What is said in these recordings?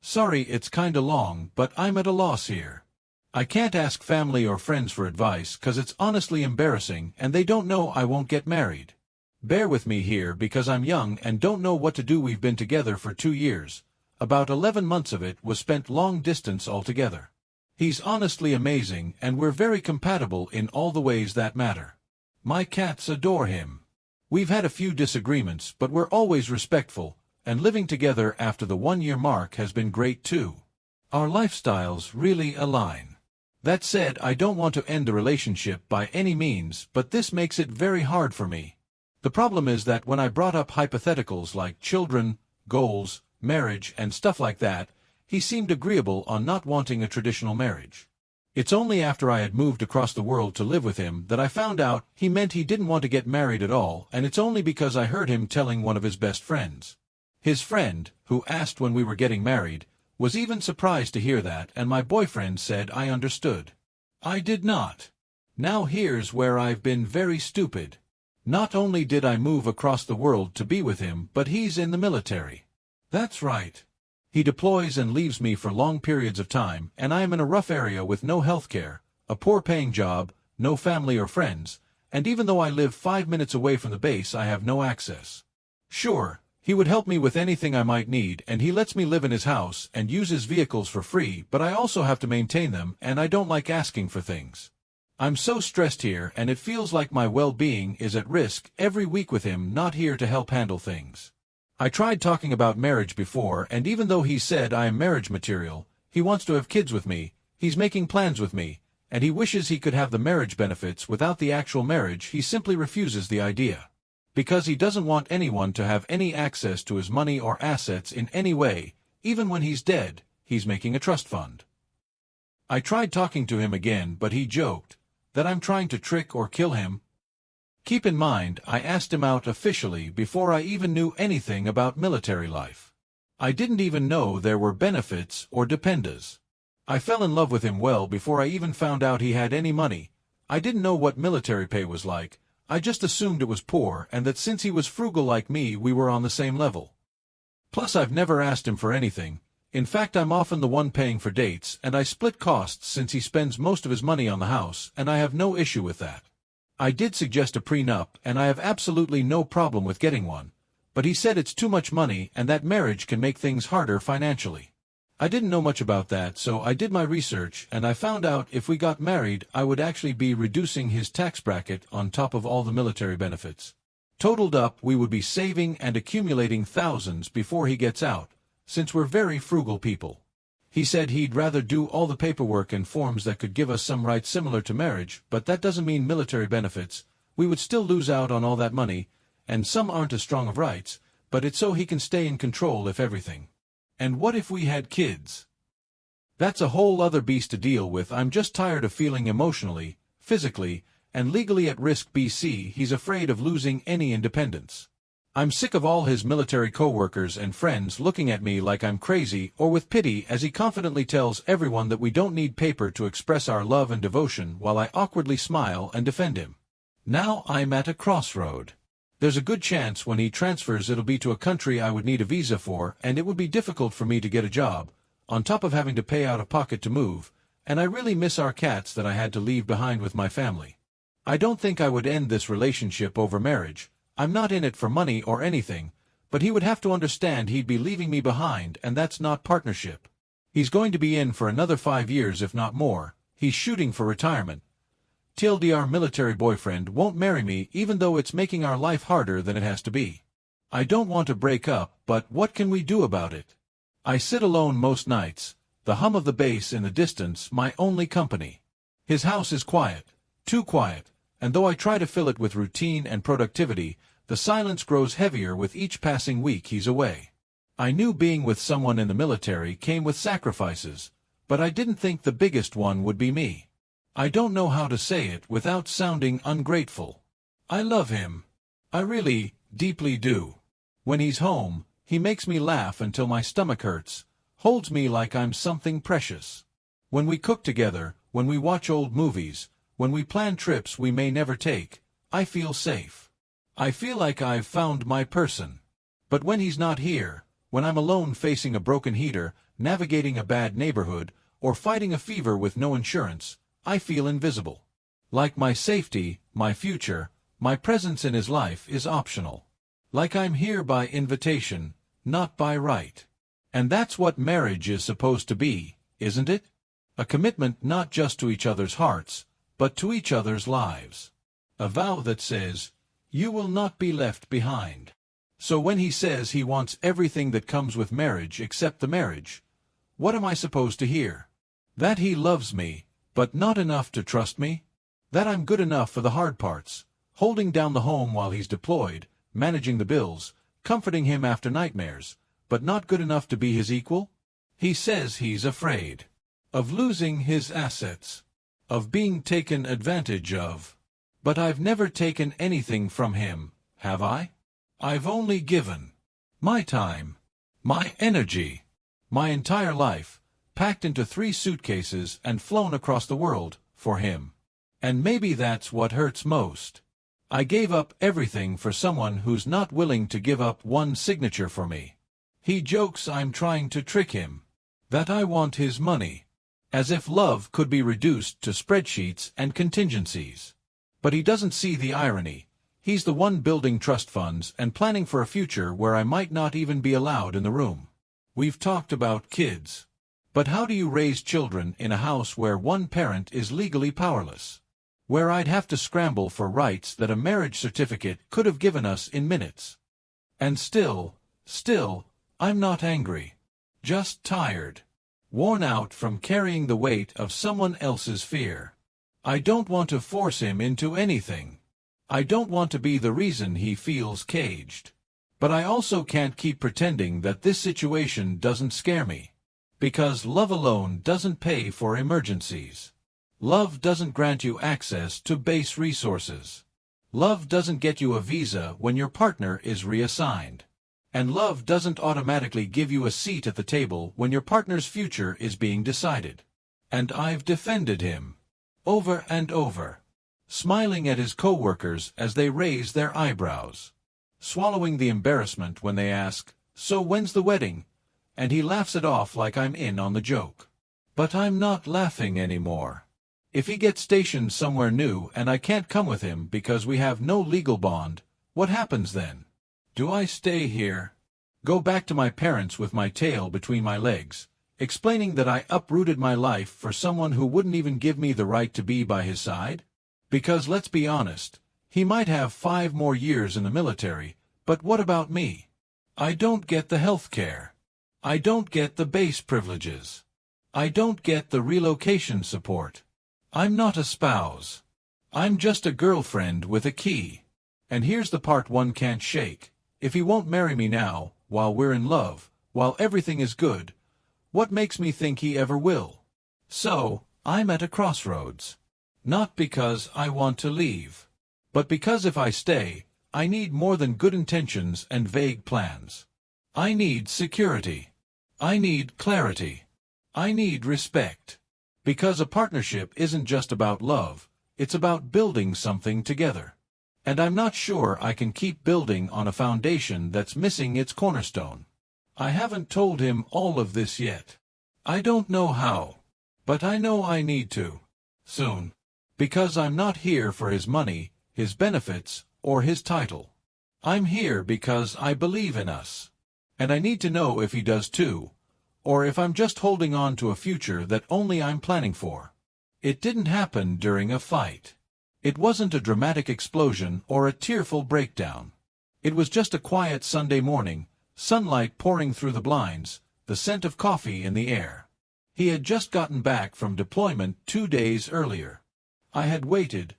Sorry it's kinda long, but I'm at a loss here. I can't ask family or friends for advice 'cause it's honestly embarrassing and they don't know I won't get married. Bear with me here because I'm young and don't know what to do. We've been together for 2 years. About 11 months of it was spent long distance altogether. He's honestly amazing and we're very compatible in all the ways that matter. My cats adore him. We've had a few disagreements but we're always respectful, and living together after the 1-year mark has been great too. Our lifestyles really align. That said, I don't want to end the relationship by any means, but this makes it very hard for me. The problem is that when I brought up hypotheticals like children, goals, marriage, and stuff like that, he seemed agreeable on not wanting a traditional marriage. It's only after I had moved across the world to live with him that I found out he meant he didn't want to get married at all, and it's only because I heard him telling one of his best friends. His friend, who asked when we were getting married, was even surprised to hear that, and my boyfriend said I understood. I did not. Now here's where I've been very stupid. Not only did I move across the world to be with him, but he's in the military. That's right. He deploys and leaves me for long periods of time, and I am in a rough area with no health care, a poor-paying job, no family or friends, and even though I live 5 minutes away from the base I have no access. Sure, he would help me with anything I might need, and he lets me live in his house and use his vehicles for free, but I also have to maintain them, and I don't like asking for things. I'm so stressed here, and it feels like my well-being is at risk every week with him not here to help handle things. I tried talking about marriage before, and even though he said I am marriage material, he wants to have kids with me, he's making plans with me, and he wishes he could have the marriage benefits without the actual marriage. He simply refuses the idea. Because he doesn't want anyone to have any access to his money or assets in any way, even when he's dead. He's making a trust fund. I tried talking to him again, but he joked that I'm trying to trick or kill him. Keep in mind, I asked him out officially before I even knew anything about military life. I didn't even know there were benefits or dependas. I fell in love with him well before I even found out he had any money. I didn't know what military pay was like. I just assumed it was poor, and that since he was frugal like me, we were on the same level. Plus, I've never asked him for anything. In fact, I'm often the one paying for dates, and I split costs since he spends most of his money on the house, and I have no issue with that. I did suggest a prenup, and I have absolutely no problem with getting one, but he said it's too much money and that marriage can make things harder financially. I didn't know much about that, so I did my research, and I found out if we got married I would actually be reducing his tax bracket on top of all the military benefits. Totaled up, we would be saving and accumulating thousands before he gets out, since we're very frugal people. He said he'd rather do all the paperwork and forms that could give us some rights similar to marriage, but that doesn't mean military benefits. We would still lose out on all that money, and some aren't as strong of rights, but it's so he can stay in control if everything. And what if we had kids? That's a whole other beast to deal with. I'm just tired of feeling emotionally, physically, and legally at risk. He's afraid of losing any independence. I'm sick of all his military co-workers and friends looking at me like I'm crazy or with pity as he confidently tells everyone that we don't need paper to express our love and devotion, while I awkwardly smile and defend him. Now I'm at a crossroad. There's a good chance when he transfers it'll be to a country I would need a visa for, and it would be difficult for me to get a job, on top of having to pay out of pocket to move, and I really miss our cats that I had to leave behind with my family. I don't think I would end this relationship over marriage. I'm not in it for money or anything, but he would have to understand he'd be leaving me behind, and that's not partnership. He's going to be in for another 5 years if not more. He's shooting for retirement. TLDR, military boyfriend won't marry me even though it's making our life harder than it has to be. I don't want to break up, but what can we do about it? I sit alone most nights, the hum of the bass in the distance my only company. His house is quiet, too quiet, and though I try to fill it with routine and productivity, the silence grows heavier with each passing week he's away. I knew being with someone in the military came with sacrifices, but I didn't think the biggest one would be me. I don't know how to say it without sounding ungrateful. I love him. I really, deeply do. When he's home, he makes me laugh until my stomach hurts, holds me like I'm something precious. When we cook together, when we watch old movies, when we plan trips we may never take, I feel safe. I feel like I've found my person. But when he's not here, when I'm alone facing a broken heater, navigating a bad neighborhood, or fighting a fever with no insurance, I feel invisible. Like my safety, my future, my presence in his life is optional. Like I'm here by invitation, not by right. And that's what marriage is supposed to be, isn't it? A commitment not just to each other's hearts, but to each other's lives. A vow that says, you will not be left behind. So when he says he wants everything that comes with marriage except the marriage, what am I supposed to hear? That he loves me, but not enough to trust me? That I'm good enough for the hard parts, holding down the home while he's deployed, managing the bills, comforting him after nightmares, but not good enough to be his equal? He says he's afraid of losing his assets, of being taken advantage of. But I've never taken anything from him, have I? I've only given my time, my energy, my entire life, packed into 3 suitcases and flown across the world, for him. And maybe that's what hurts most. I gave up everything for someone who's not willing to give up one signature for me. He jokes I'm trying to trick him, that I want his money, as if love could be reduced to spreadsheets and contingencies. But he doesn't see the irony. He's the one building trust funds and planning for a future where I might not even be allowed in the room. We've talked about kids. But how do you raise children in a house where one parent is legally powerless? Where I'd have to scramble for rights that a marriage certificate could have given us in minutes. And still, I'm not angry. Just tired. Worn out from carrying the weight of someone else's fear. I don't want to force him into anything. I don't want to be the reason he feels caged. But I also can't keep pretending that this situation doesn't scare me. Because love alone doesn't pay for emergencies. Love doesn't grant you access to base resources. Love doesn't get you a visa when your partner is reassigned. And love doesn't automatically give you a seat at the table when your partner's future is being decided. And I've defended him. Over and over. Smiling at his co-workers as they raise their eyebrows. Swallowing the embarrassment when they ask, so when's the wedding? And he laughs it off like I'm in on the joke. But I'm not laughing anymore. If he gets stationed somewhere new and I can't come with him because we have no legal bond, what happens then? Do I stay here? Go back to my parents with my tail between my legs, explaining that I uprooted my life for someone who wouldn't even give me the right to be by his side? Because let's be honest, he might have 5 more years in the military, but what about me? I don't get the health care. I don't get the base privileges. I don't get the relocation support. I'm not a spouse. I'm just a girlfriend with a key. And here's the part one can't shake. If he won't marry me now, while we're in love, while everything is good, what makes me think he ever will? So, I'm at a crossroads. Not because I want to leave, but because if I stay, I need more than good intentions and vague plans. I need security. I need clarity. I need respect. Because a partnership isn't just about love, it's about building something together. And I'm not sure I can keep building on a foundation that's missing its cornerstone. I haven't told him all of this yet. I don't know how. But I know I need to. Soon. Because I'm not here for his money, his benefits, or his title. I'm here because I believe in us. And I need to know if he does too, or if I'm just holding on to a future that only I'm planning for. It didn't happen during a fight. It wasn't a dramatic explosion or a tearful breakdown. It was just a quiet Sunday morning, sunlight pouring through the blinds, the scent of coffee in the air. He had just gotten back from deployment 2 days earlier. I had waited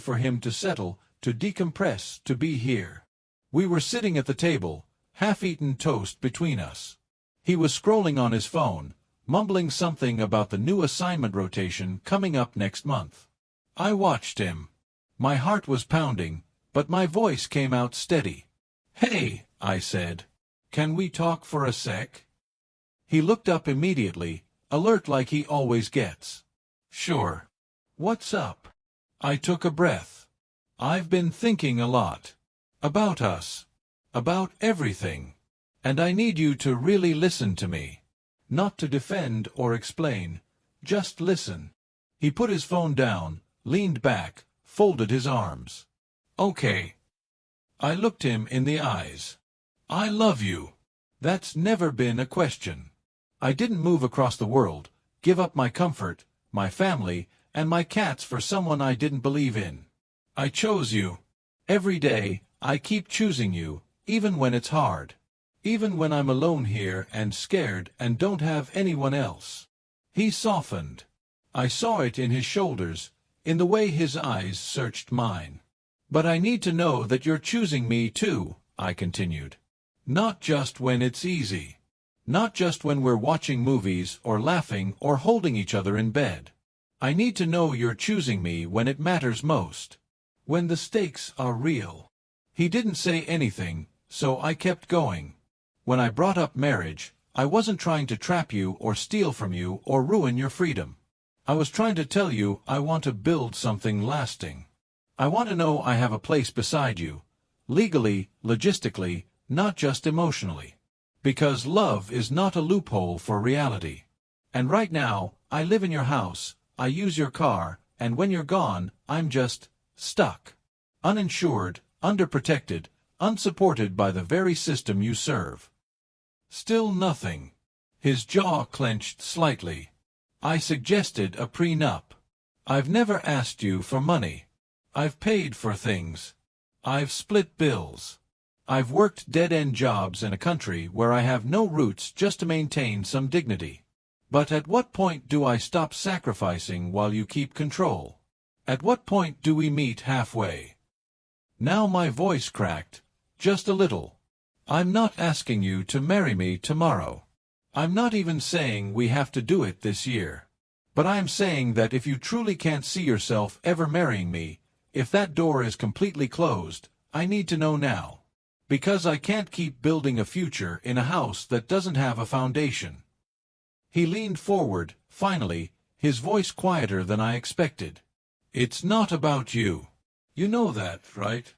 for him to settle, to decompress, to be here. We were sitting at the table, half-eaten toast between us. He was scrolling on his phone, mumbling something about the new assignment rotation coming up next month. I watched him. My heart was pounding, but my voice came out steady. "Hey," I said. "Can we talk for a sec?" He looked up immediately, alert like he always gets. "Sure. What's up?" I took a breath. "I've been thinking a lot. About us. About everything. And I need you to really listen to me. Not to defend or explain, just listen. He put his phone down, leaned back, folded his arms. Okay. I looked him in the eyes. I love you. That's never been a question. I didn't move across the world, give up my comfort, my family, and my cats for someone I didn't believe in. I chose you. Every day, I keep choosing you, even when it's hard. Even when I'm alone here and scared and don't have anyone else. He softened. I saw it in his shoulders, in the way his eyes searched mine. But I need to know that you're choosing me too, I continued. Not just when it's easy. Not just when we're watching movies or laughing or holding each other in bed. I need to know you're choosing me when it matters most. When the stakes are real. He didn't say anything, so I kept going. When I brought up marriage, I wasn't trying to trap you or steal from you or ruin your freedom. I was trying to tell you I want to build something lasting. I want to know I have a place beside you. Legally, logistically, not just emotionally. Because love is not a loophole for reality. And right now, I live in your house, I use your car, and when you're gone, I'm just stuck. Uninsured, underprotected, unsupported by the very system you serve. Still nothing. His jaw clenched slightly. I suggested a prenup. I've never asked you for money. I've paid for things. I've split bills. I've worked dead-end jobs in a country where I have no roots just to maintain some dignity. But at what point do I stop sacrificing while you keep control? At what point do we meet halfway? Now my voice cracked, just a little. I'm not asking you to marry me tomorrow. I'm not even saying we have to do it this year. But I'm saying that if you truly can't see yourself ever marrying me, if that door is completely closed, I need to know now. Because I can't keep building a future in a house that doesn't have a foundation. He leaned forward, finally, his voice quieter than I expected. It's not about you. You know that, right?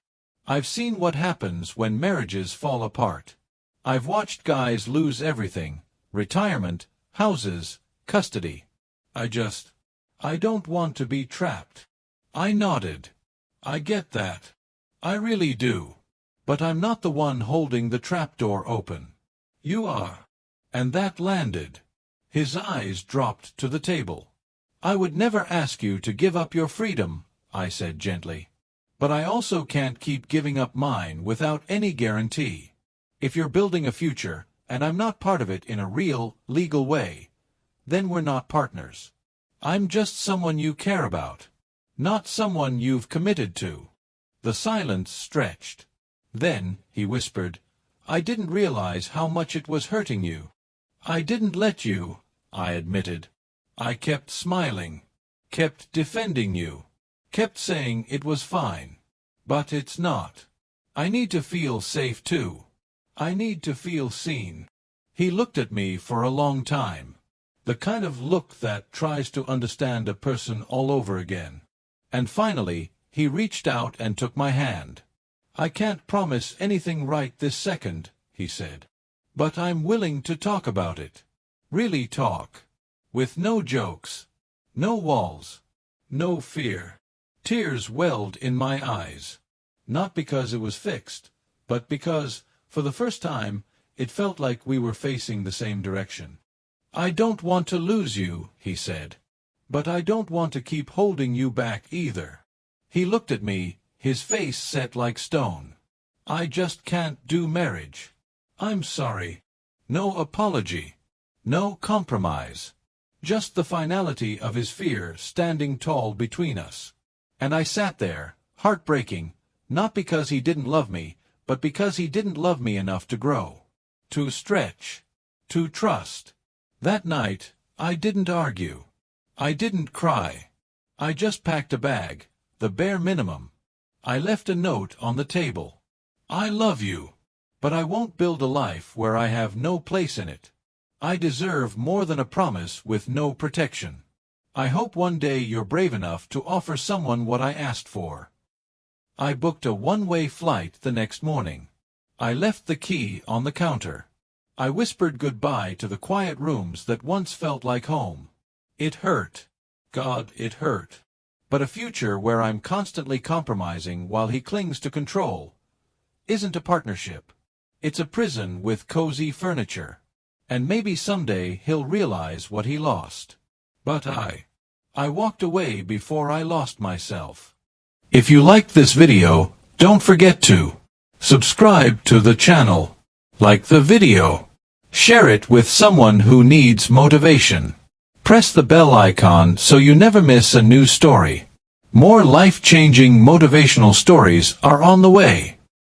I've seen what happens when marriages fall apart. I've watched guys lose everything, retirement, houses, custody. I don't want to be trapped. I nodded. I get that. I really do. But I'm not the one holding the trapdoor open. You are. And that landed. His eyes dropped to the table. I would never ask you to give up your freedom, I said gently. But I also can't keep giving up mine without any guarantee. If you're building a future, and I'm not part of it in a real, legal way, then we're not partners. I'm just someone you care about. Not someone you've committed to. The silence stretched. Then, he whispered, I didn't realize how much it was hurting you. I didn't let you, I admitted. I kept smiling. Kept defending you. Kept saying it was fine. But it's not. I need to feel safe too. I need to feel seen. He looked at me for a long time. The kind of look that tries to understand a person all over again. And finally, he reached out and took my hand. I can't promise anything right this second, he said. But I'm willing to talk about it. Really talk. With no jokes. No walls. No fear. Tears welled in my eyes. Not because it was fixed, but because, for the first time, it felt like we were facing the same direction. I don't want to lose you, he said. But I don't want to keep holding you back either. He looked at me, his face set like stone. I just can't do marriage. I'm sorry. No apology. No compromise. Just the finality of his fear standing tall between us. And I sat there, heartbreaking, not because he didn't love me, but because he didn't love me enough to grow. To stretch. To trust. That night, I didn't argue. I didn't cry. I just packed a bag, the bare minimum. I left a note on the table. I love you. But I won't build a life where I have no place in it. I deserve more than a promise with no protection. I hope one day you're brave enough to offer someone what I asked for. I booked a one-way flight the next morning. I left the key on the counter. I whispered goodbye to the quiet rooms that once felt like home. It hurt. God, it hurt. But a future where I'm constantly compromising while he clings to control isn't a partnership. It's a prison with cozy furniture. And maybe someday he'll realize what he lost. But I walked away before I lost myself. If you liked this video, don't forget to subscribe to the channel, like the video, share it with someone who needs motivation. Press the bell icon so you never miss a new story. More life-changing motivational stories are on the way.